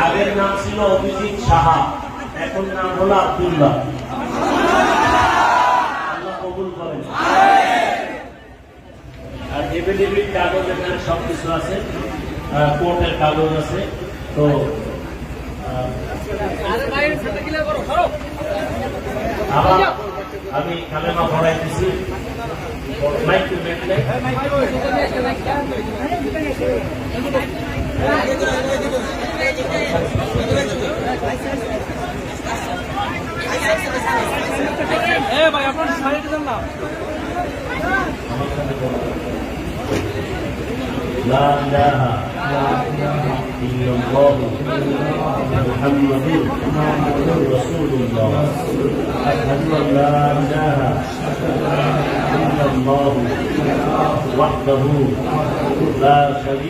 আগের নাম ছিল অভিজিৎ সাহা, এখন নাম হলো আব্দুল্লাহ। আল্লাহ কবুল করেন। আর এফিডেভিট কাগজ এখানে সবকিছু আছে, কোর্টের কাগজ আছে। তো আবার আমি কালেমা পড়াইতেছি। ভাই আপনার সাইড দেন না। لا إله إلا الله محمد رسول الله أشهد أن لا إله إلا الله وحده لا شريك